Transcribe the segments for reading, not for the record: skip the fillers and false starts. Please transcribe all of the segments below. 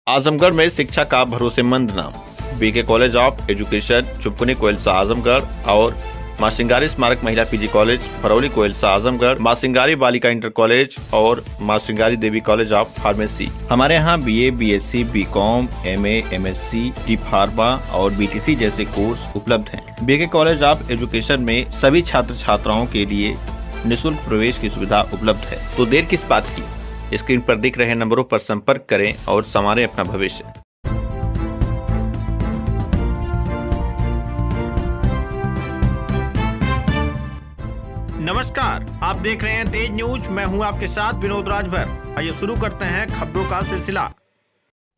आजमगढ़ में शिक्षा का भरोसेमंद नाम BK college of education, Chupkuni Koilsa Azamgarh और मां सिंगारी स्मारक महिला पीजी कॉलेज, फरौली कोइलसा आजमगढ़, मां सिंगारी बालिका इंटर कॉलेज और मां Singari Devi college of pharmacy. हमारे यहाँ BA, BSc, BCom, MA, MSc, D pharma और बीटीसी जैसे कोर्स उपलब्ध हैं। बीके कॉलेज ऑफ एजुकेशन में सभी छात्र छात्राओं के लिए निःशुल्क प्रवेश की सुविधा उपलब्ध है। तो देर किस बात की, स्क्रीन पर दिख रहे नंबरों पर संपर्क करें और संवारें अपना भविष्य। नमस्कार, आप देख रहे हैं तेज न्यूज। मैं हूं आपके साथ विनोद राजभर। आइए शुरू करते हैं खबरों का सिलसिला।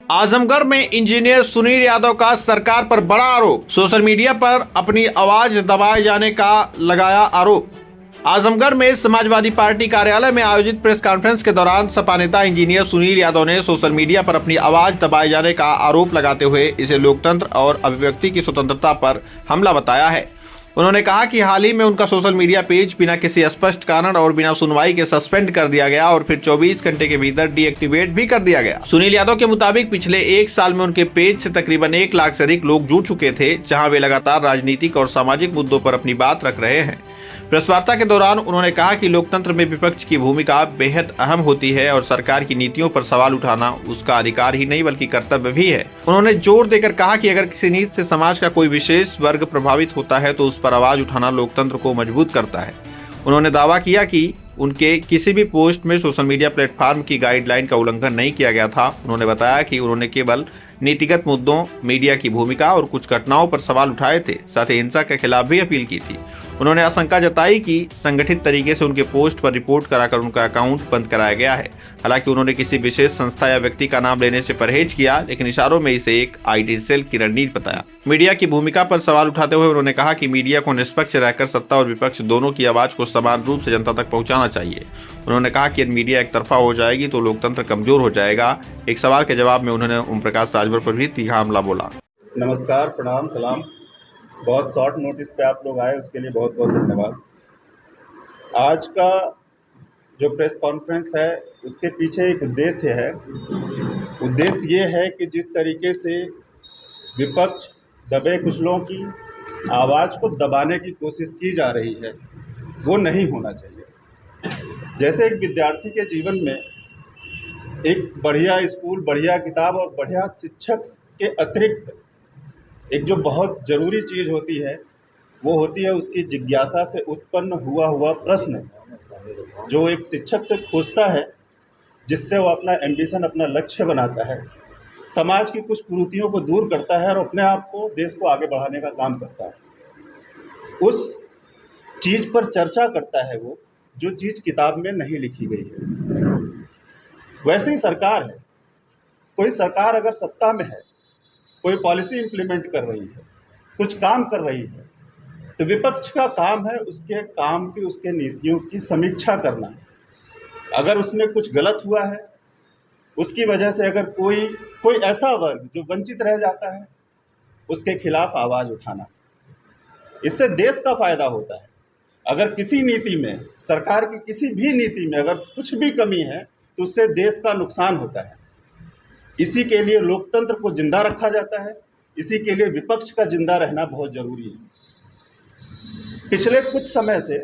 आजमगढ़ में इंजीनियर सुनील यादव का सरकार पर बड़ा आरोप। सोशल मीडिया पर अपनी आवाज दबाए जाने का लगाया आरोप। आजमगढ़ में समाजवादी पार्टी कार्यालय में आयोजित प्रेस कॉन्फ्रेंस के दौरान सपा नेता इंजीनियर सुनील यादव ने सोशल मीडिया पर अपनी आवाज दबाए जाने का आरोप लगाते हुए इसे लोकतंत्र और अभिव्यक्ति की स्वतंत्रता पर हमला बताया है। उन्होंने कहा कि हाल ही में उनका सोशल मीडिया पेज बिना किसी स्पष्ट कारण और बिना सुनवाई के सस्पेंड कर दिया गया और फिर 24 घंटे के भीतर डीएक्टिवेट भी कर दिया गया। सुनील यादव के मुताबिक पिछले एक साल में उनके पेज से तकरीबन 1 लाख से अधिक लोग जुड़ चुके थे, जहां वे लगातार राजनीतिक और सामाजिक मुद्दों पर अपनी बात रख रहे हैं। प्रेस वार्ता के दौरान उन्होंने कहा कि लोकतंत्र में विपक्ष की भूमिका बेहद अहम होती है और सरकार की नीतियों पर सवाल उठाना उसका अधिकार ही नहीं बल्कि कर्तव्य भी है। उन्होंने जोर देकर कहा कि अगर किसी नीति से समाज का कोई विशेष वर्ग प्रभावित होता है तो उस पर आवाज उठाना लोकतंत्र को मजबूत करता है। उन्होंने दावा किया कि उनके किसी भी पोस्ट में सोशल मीडिया प्लेटफॉर्म की गाइडलाइन का उल्लंघन नहीं किया गया था। उन्होंने बताया कि उन्होंने केवल नीतिगत मुद्दों, मीडिया की भूमिका और कुछ घटनाओं पर सवाल उठाए थे, साथ ही हिंसा के खिलाफ भी अपील की थी। उन्होंने आशंका जताई कि संगठित तरीके से उनके पोस्ट पर रिपोर्ट कराकर उनका अकाउंट बंद कराया गया है। हालांकि उन्होंने किसी विशेष संस्था या व्यक्ति का नाम लेने से परहेज किया, लेकिन इशारों में इसे एक आईटी सेल की रणनीति बताया। मीडिया की भूमिका पर सवाल उठाते हुए उन्होंने कहा कि मीडिया को निष्पक्ष रहकर सत्ता और विपक्ष दोनों की आवाज को समान रूप से जनता तक पहुंचाना चाहिए। उन्होंने कहा कि यदि मीडिया एक तरफा हो जाएगी तो लोकतंत्र कमजोर हो जाएगा। एक सवाल के जवाब में उन्होंने ओम प्रकाश राजभर पर भी तीखा हमला बोला। नमस्कार, प्रणाम, सलाम। बहुत शॉर्ट नोटिस पे आप लोग आए, उसके लिए बहुत बहुत धन्यवाद। आज का जो प्रेस कॉन्फ्रेंस है उसके पीछे एक उद्देश्य है। उद्देश्य ये है कि जिस तरीके से विपक्ष दबे कुचलों की आवाज़ को दबाने की कोशिश की जा रही है वो नहीं होना चाहिए। जैसे एक विद्यार्थी के जीवन में एक बढ़िया स्कूल, बढ़िया किताब और बढ़िया शिक्षक के अतिरिक्त एक जो बहुत ज़रूरी चीज़ होती है वो होती है उसकी जिज्ञासा से उत्पन्न हुआ प्रश्न, जो एक शिक्षक से खोजता है, जिससे वो अपना एम्बिशन, अपना लक्ष्य बनाता है, समाज की कुछ कुरीतियों को दूर करता है और अपने आप को, देश को आगे बढ़ाने का काम करता है। उस चीज़ पर चर्चा करता है वो, जो चीज़ किताब में नहीं लिखी गई है। वैसे ही सरकार है। कोई सरकार अगर सत्ता में है, कोई पॉलिसी इम्प्लीमेंट कर रही है, कुछ काम कर रही है, तो विपक्ष का काम है उसके काम की, उसके नीतियों की समीक्षा करना। अगर उसमें कुछ गलत हुआ है, उसकी वजह से अगर कोई ऐसा वर्ग जो वंचित रह जाता है, उसके खिलाफ आवाज़ उठाना। इससे देश का फ़ायदा होता है। अगर किसी नीति में, सरकार की किसी भी नीति में अगर कुछ भी कमी है तो उससे देश का नुकसान होता है। इसी के लिए लोकतंत्र को जिंदा रखा जाता है, इसी के लिए विपक्ष का जिंदा रहना बहुत ज़रूरी है। पिछले कुछ समय से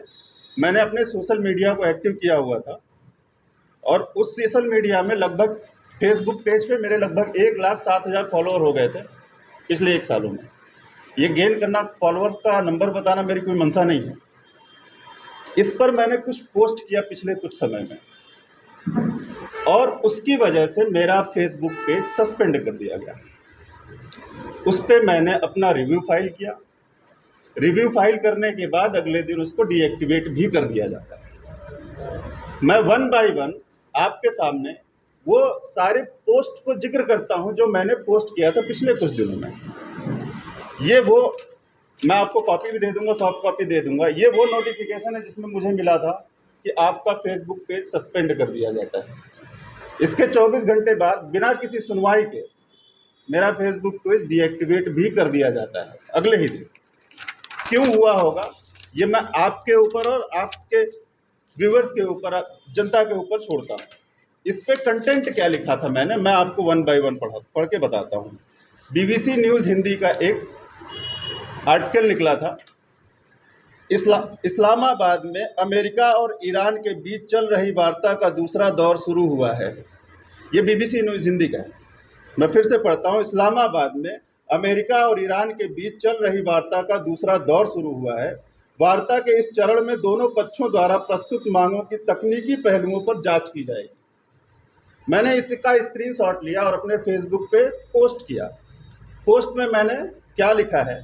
मैंने अपने सोशल मीडिया को एक्टिव किया हुआ था और उस सोशल मीडिया में लगभग फेसबुक पेज पे मेरे लगभग 1,07,000 फॉलोअर हो गए थे पिछले 1 सालों में। ये गेन करना, फॉलोअर का नंबर बताना मेरी कोई मंशा नहीं है। इस पर मैंने कुछ पोस्ट किया पिछले कुछ समय में और उसकी वजह से मेरा फेसबुक पेज सस्पेंड कर दिया गया। उस पर मैंने अपना रिव्यू फाइल किया। रिव्यू फाइल करने के बाद अगले दिन उसको डीएक्टिवेट भी कर दिया जाता है। मैं 1 बाय 1 आपके सामने वो सारे पोस्ट को जिक्र करता हूं जो मैंने पोस्ट किया था पिछले कुछ दिनों में। ये वो, मैं आपको कॉपी भी दे दूंगा, सॉफ्ट कॉपी दे दूंगा। ये वो नोटिफिकेशन है जिसमें मुझे मिला था कि आपका फेसबुक पेज सस्पेंड कर दिया जाता है। इसके 24 घंटे बाद बिना किसी सुनवाई के मेरा फेसबुक पेज डीएक्टिवेट भी कर दिया जाता है अगले ही दिन। क्यों हुआ होगा ये मैं आपके ऊपर और आपके व्यूअर्स के ऊपर, जनता के ऊपर छोड़ता हूँ। इस पे कंटेंट क्या लिखा था मैं आपको वन बाय वन पढ़ के बताता हूँ। BBC न्यूज़ हिंदी का एक आर्टिकल निकला था। इस्लामाबाद में अमेरिका और ईरान के बीच चल रही वार्ता का दूसरा दौर शुरू हुआ है। ये BBC न्यूज़ हिंदी का है। मैं फिर से पढ़ता हूँ। इस्लामाबाद में अमेरिका और ईरान के बीच चल रही वार्ता का दूसरा दौर शुरू हुआ है। वार्ता के इस चरण में दोनों पक्षों द्वारा प्रस्तुत मांगों की तकनीकी पहलुओं पर जांच की जाएगी। मैंने इसका स्क्रीनशॉट लिया और अपने फेसबुक पे पोस्ट किया। पोस्ट में मैंने क्या लिखा है,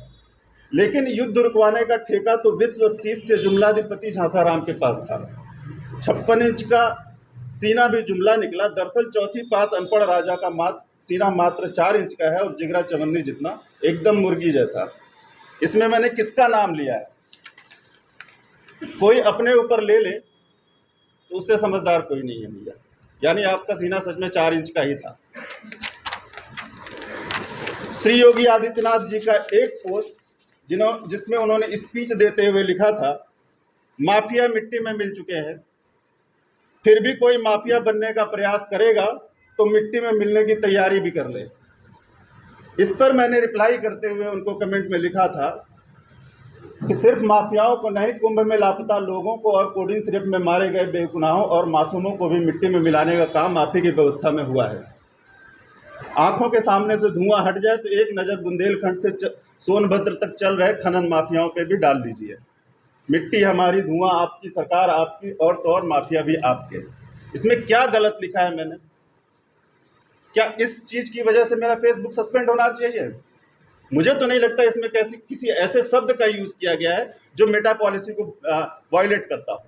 लेकिन युद्ध रुकवाने का ठेका तो विश्व शीर्ष जुमलाधिपति झांसाराम के पास था। 56 इंच का सीना भी जुमला निकला। दरअसल चौथी पास अनपढ़ राजा का सीना मात्र 4 इंच का है और जिगरा चवन्नी जितना, एकदम मुर्गी जैसा। इसमें मैंने किसका नाम लिया है? कोई अपने ऊपर ले ले तो उससे समझदार कोई नहीं है भैया। यानी आपका सीना सच में 4 इंच का ही था। श्री योगी आदित्यनाथ जी का एक पोस्ट जिसमें उन्होंने स्पीच देते हुए लिखा था, माफिया मिट्टी में मिल चुके हैं, फिर भी कोई माफिया बनने का प्रयास करेगा तो मिट्टी में मिलने की तैयारी भी कर ले। इस पर मैंने रिप्लाई करते हुए उनको कमेंट में लिखा था कि सिर्फ माफियाओं को नहीं, कुंभ में लापता लोगों को और कोडिंग सिर्फ में मारे गए बेगुनाहों और मासूमों को भी मिट्टी में मिलाने का काम आप ही की व्यवस्था में हुआ है। आंखों के सामने से धुआं हट जाए तो एक नज़र बुंदेलखंड से सोनभद्र तक चल रहे खनन माफियाओं पे भी डाल दीजिए। मिट्टी हमारी, धुआं आपकी, सरकार आपकी और तो और माफिया भी आपके। इसमें क्या गलत लिखा है मैंने? क्या इस चीज़ की वजह से मेरा फेसबुक सस्पेंड होना चाहिए? मुझे तो नहीं लगता इसमें किसी ऐसे शब्द का यूज़ किया गया है जो मेटा पॉलिसी को वायलेट करता हो।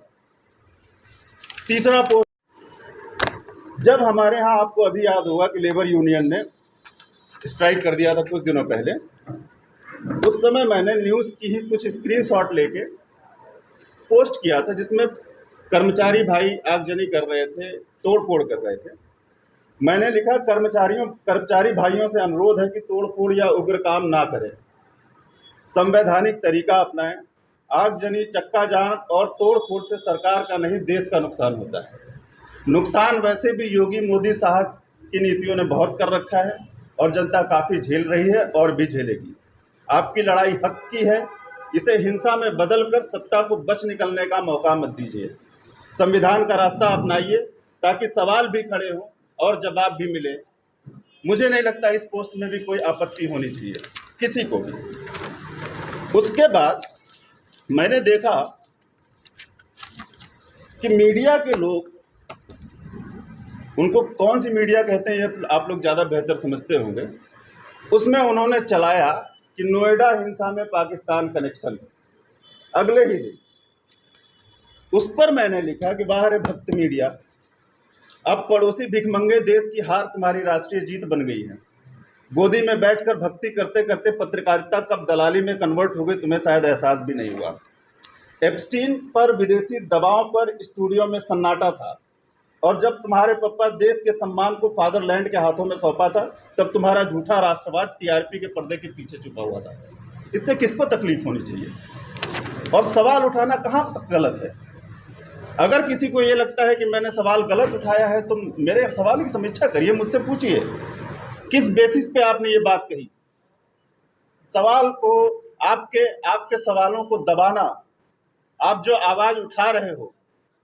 तीसरा पोस्ट, जब हमारे यहाँ, आपको अभी याद होगा कि लेबर यूनियन ने स्ट्राइक कर दिया था कुछ दिनों पहले, उस समय मैंने न्यूज़ की ही कुछ स्क्रीनशॉट लेके पोस्ट किया था जिसमें कर्मचारी भाई आगजनी कर रहे थे, तोड़फोड़ कर रहे थे। मैंने लिखा, कर्मचारी भाइयों से अनुरोध है कि तोड़फोड़ या उग्र काम ना करें, संवैधानिक तरीका अपनाएं। आगजनी, चक्का जाम और तोड़फोड़ से सरकार का नहीं, देश का नुकसान होता है। नुकसान वैसे भी योगी मोदी साहब की नीतियों ने बहुत कर रखा है और जनता काफ़ी झेल रही है और भी झेलेगी। आपकी लड़ाई हक की है, इसे हिंसा में बदलकर सत्ता को बच निकलने का मौका मत दीजिए। संविधान का रास्ता अपनाइए ताकि सवाल भी खड़े हों और जवाब भी मिले। मुझे नहीं लगता इस पोस्ट में भी कोई आपत्ति होनी चाहिए किसी को भी। उसके बाद मैंने देखा कि मीडिया के लोग, उनको कौन सी मीडिया कहते हैं ये आप लोग ज़्यादा बेहतर समझते होंगे, उसमें उन्होंने चलाया कि नोएडा हिंसा में पाकिस्तान कनेक्शन। अगले ही दिन उस पर मैंने लिखा कि बाहर है भक्त मीडिया, अब पड़ोसी भिखमंगे देश की हार तुम्हारी राष्ट्रीय जीत बन गई है। गोदी में बैठकर भक्ति करते करते पत्रकारिता कब दलाली में कन्वर्ट हो गई तुम्हें शायद एहसास भी नहीं हुआ। एप्स्टीन पर विदेशी दबाव पर स्टूडियो में सन्नाटा था और जब तुम्हारे पापा देश के सम्मान को फादरलैंड के हाथों में सौंपा था तब तुम्हारा झूठा राष्ट्रवाद टीआरपी के पर्दे के पीछे छुपा हुआ था। इससे किसको तकलीफ होनी चाहिए? और सवाल उठाना कहाँ तक गलत है? अगर किसी को ये लगता है कि मैंने सवाल गलत उठाया है तो मेरे सवाल की समीक्षा करिए, मुझसे पूछिए किस बेसिस पे आपने ये बात कही। सवाल को, आपके सवालों को दबाना, आप जो आवाज़ उठा रहे हो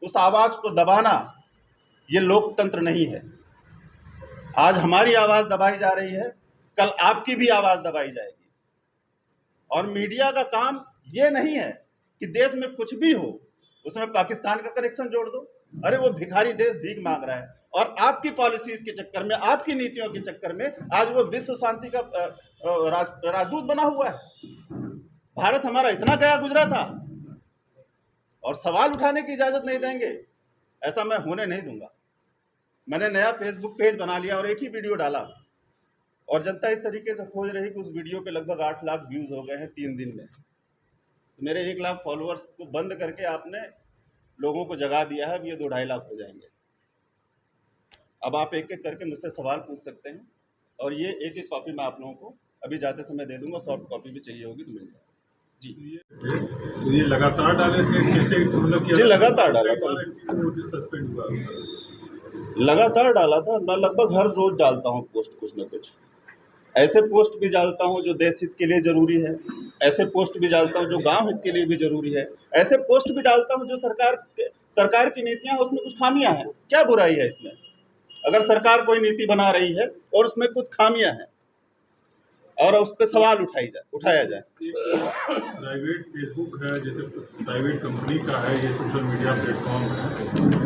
उस आवाज़ को दबाना, ये लोकतंत्र नहीं है। आज हमारी आवाज़ दबाई जा रही है, कल आपकी भी आवाज़ दबाई जाएगी। और मीडिया का काम ये नहीं है कि देश में कुछ भी हो उसमें पाकिस्तान का कनेक्शन जोड़ दो। अरे वो भिखारी देश भीख मांग रहा है और आपकी पॉलिसीज के चक्कर में, आपकी नीतियों के चक्कर में आज वो विश्व शांति का राजदूत बना हुआ है। भारत हमारा इतना गया गुजरा था और सवाल उठाने की इजाज़त नहीं देंगे, ऐसा मैं होने नहीं दूंगा। मैंने नया फेसबुक पेज बना लिया और एक ही वीडियो डाला और जनता इस तरीके से खोज रही कि उस वीडियो पे लगभग 8 लाख व्यूज़ हो गए हैं 3 दिन में। तो मेरे 1 लाख फॉलोअर्स को बंद करके आपने लोगों को जगा दिया है, अब ये 2-2.5 लाख हो जाएंगे। अब आप एक एक करके मुझसे सवाल पूछ सकते हैं और ये एक एक कॉपी मैं आप लोगों को अभी जाते समय दे दूंगा। सॉफ्ट कॉपी भी चाहिए होगी तो मिल जाए जी। ये लगातार डाले थे कैसे, मतलब जी लगातार डाला था। सस्पेंड हुआ लगातार डाला था। मैं लगभग हर रोज डालता हूँ पोस्ट, कुछ ना कुछ। ऐसे पोस्ट भी डालता हूँ जो देश हित के लिए जरूरी है, ऐसे पोस्ट भी डालता हूँ जो गांव हित के लिए भी जरूरी है, ऐसे पोस्ट भी डालता हूँ जो सरकार की नीतियां उसमें कुछ खामियां हैं। क्या बुराई है इसमें? अगर सरकार कोई नीति बना रही है और उसमें कुछ खामियां हैं और उस पर सवाल उठाया जाए। प्राइवेट फेसबुक है, जैसे प्राइवेट कंपनी का है, ये सोशल मीडिया प्लेटफॉर्म है,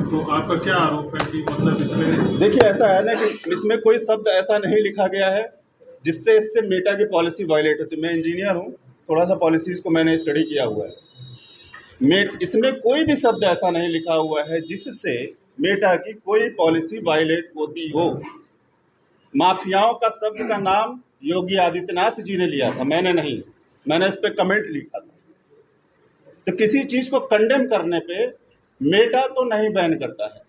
तो आपका क्या आरोप है कि मतलब इसमें? देखिए, ऐसा है ना कि इसमें कोई शब्द ऐसा नहीं लिखा गया है जिससे इससे मेटा की पॉलिसी वायलेट होती। मैं इंजीनियर हूँ, थोड़ा सा पॉलिसीज को मैंने स्टडी किया हुआ है। इसमें कोई भी शब्द ऐसा नहीं लिखा हुआ है जिससे मेटा की कोई पॉलिसी वायलेट होती हो। माफियाओं का शब्द का नाम योगी आदित्यनाथ जी ने लिया था, मैंने नहीं। मैंने इस पे कमेंट लिखा था। तो किसी चीज को कंडेम करने पे मेटा तो नहीं बैन करता है।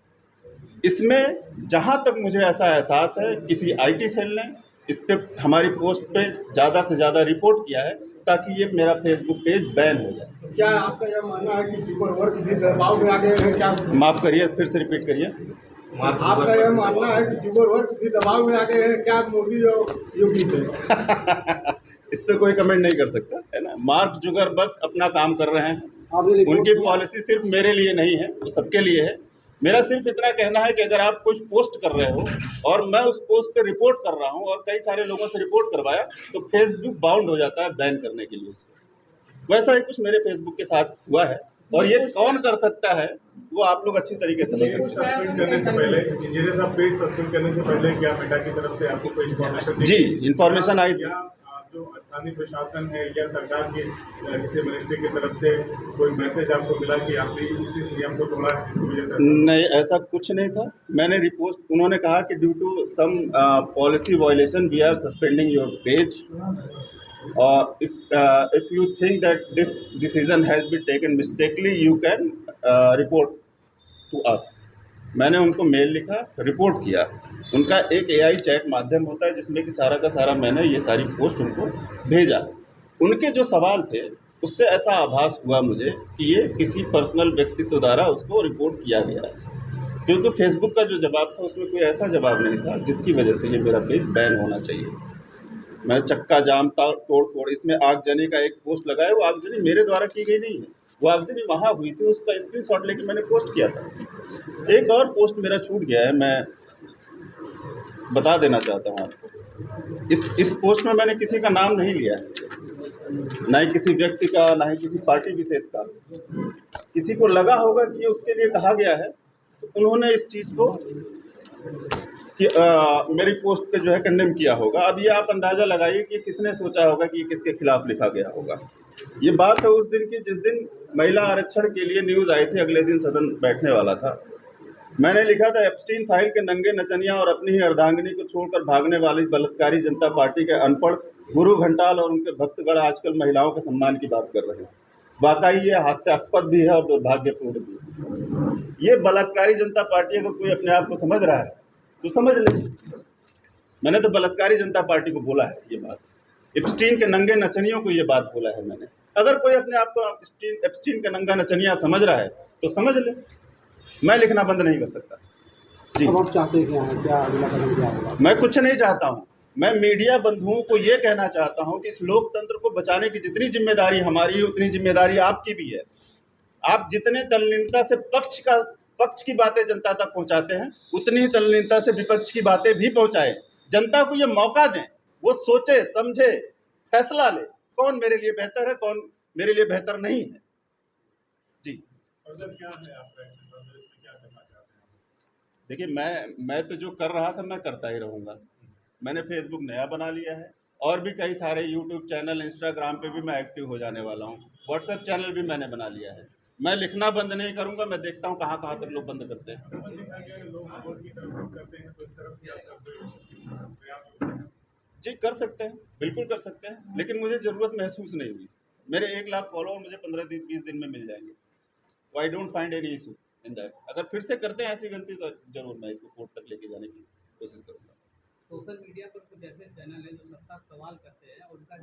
इसमें जहां तक मुझे ऐसा एहसास है, किसी आईटी सेल ने इस पे हमारी पोस्ट पे ज़्यादा से ज़्यादा रिपोर्ट किया है ताकि ये मेरा फेसबुक पेज बैन हो जाए। क्या आपका यह मानना है कि सुपर वर्ग भी दबाव में आ गए हैं? क्या माफ़ करिए, फिर से रिपीट करिए। आपका यह मानना है कि सुपर वर्ग भी दबाव में आ गए हैं? क्या मोदी और योगी थे? इस पे कोई कमेंट नहीं कर सकता, है ना। मार्क जुकरबर्ग अपना काम कर रहे हैं, उनकी पॉलिसी सिर्फ मेरे लिए नहीं है, वो सबके लिए है। मेरा सिर्फ इतना कहना है कि अगर आप कुछ पोस्ट कर रहे हो और मैं उस पोस्ट पे रिपोर्ट कर रहा हूँ और कई सारे लोगों से रिपोर्ट करवाया, तो फेसबुक बाउंड हो जाता है बैन करने के लिए उसको। वैसा ही कुछ मेरे फेसबुक के साथ हुआ है और ये कौन कर सकता है वो आप लोग अच्छी तरीके से समझ सकते हैं। सस्पेंड करने से पहले, इंजीनियर साहब, पेज सस्पेंड करने से पहले क्या मेटा की तरफ से आपको कोई इन्फॉर्मेशन? जी, इन्फॉर्मेशन आई थी। जो स्थानीय प्रशासन है या सरकार की किसी मिनिस्ट्री की तरफ से कोई मैसेज आपको मिला कि आपने इसी नियम को तोड़ा है, जिसकी वजह से? नहीं, ऐसा कुछ नहीं था। मैंने रिपोर्ट, उन्होंने कहा कि due to some policy violation we are suspending your page, if you think that this decision has been taken mistakenly you can report to us। मैंने उनको मेल लिखा, रिपोर्ट किया। उनका एक AI चैट माध्यम होता है जिसमें कि सारा का सारा मैंने ये सारी पोस्ट उनको भेजा। उनके जो सवाल थे उससे ऐसा आभास हुआ मुझे कि ये किसी पर्सनल व्यक्तित्व द्वारा उसको रिपोर्ट किया गया है, क्योंकि फेसबुक का जो जवाब था उसमें कोई ऐसा जवाब नहीं था जिसकी वजह से ये मेरा पेज बैन होना चाहिए। मैं चक्का जाम तोड़ फोड़, इसमें आगजनी का एक पोस्ट लगाया, वो आगजनी मेरे द्वारा की गई नहीं है, वो आगजनी वहाँ हुई थी, उसका स्क्रीनशॉट लेके मैंने पोस्ट किया था। एक और पोस्ट मेरा छूट गया है, मैं बता देना चाहता हूँ आपको। इस पोस्ट में मैंने किसी का नाम नहीं लिया है, ना ही किसी व्यक्ति का, ना ही किसी पार्टी विशेष का। किसी को लगा होगा कि ये उसके लिए कहा गया है, तो उन्होंने इस चीज़ को कि मेरी पोस्ट पे जो है कंडेम किया होगा। अब ये आप अंदाज़ा लगाइए कि किसने सोचा होगा कि ये किसके खिलाफ लिखा गया होगा। ये बात है उस दिन की जिस दिन महिला आरक्षण के लिए न्यूज़ आई थी, अगले दिन सदन बैठने वाला था। मैंने लिखा था, एप्स्टीन फाइल के नंगे नचनिया और अपनी ही अर्धांगिनी को छोड़कर भागने वाली बलात्कारी जनता पार्टी के अनपढ़ गुरु घंटाल और उनके भक्तगण आजकल महिलाओं के सम्मान की बात कर रहे हैं। वाकई ये हास्यास्पद भी है और दुर्भाग्यपूर्ण भी है। ये बलात्कारी जनता पार्टी अगर कोई अपने आप को समझ रहा है तो समझ ले। मैंने तो बलात्कारी जनता पार्टी को बोला है ये बात, एप्स्टीन के नंगे नचनियों को ये बात बोला है मैंने। अगर कोई अपने आप को एप्स्टीन का नंगा नचनिया समझ रहा है तो समझ ले, मैं लिखना बंद नहीं कर सकता। जी, अब आप चाहते हैं क्या अगला कदम क्या होगा? मैं कुछ नहीं चाहता हूँ। मैं मीडिया बंधुओं को ये कहना चाहता हूँ कि इस लोकतंत्र को बचाने की जितनी जिम्मेदारी हमारी है उतनी जिम्मेदारी आपकी भी है। आप जितने तल्लीनता से पक्ष की बातें जनता तक पहुंचाते हैं, उतनी ही तल्लीनता से विपक्ष की बातें भी पहुंचाएं। जनता को ये मौका दें, वो सोचे समझे फैसला ले, कौन मेरे लिए बेहतर है, कौन मेरे लिए बेहतर नहीं है। जी, क्या है आपका क्या करना चाहते हैं? देखिए, मैं तो जो कर रहा था मैं करता ही रहूँगा। मैंने फेसबुक नया बना लिया है और भी कई सारे यूट्यूब चैनल, इंस्टाग्राम पे भी मैं एक्टिव हो जाने वाला हूँ। व्हाट्सएप चैनल भी मैंने बना लिया है। मैं लिखना बंद नहीं करूँगा। मैं देखता हूँ कहाँ कहाँ तक लोग बंद करते हैं। जी, कर सकते हैं, बिल्कुल कर सकते हैं, लेकिन मुझे ज़रूरत महसूस नहीं हुई। मेरे 1 लाख फॉलोअर मुझे 15-20 दिन में मिल जाएंगे। तो I don't find any issue in that. अगर फिर से करते हैं ऐसी गलती तो जरूर मैं इसको कोर्ट तक लेके जाने की कोशिश करूँगा। सोशल मीडिया पर कुछ ऐसे चैनल हैं जो सत्ता सवाल करते हैं और उनका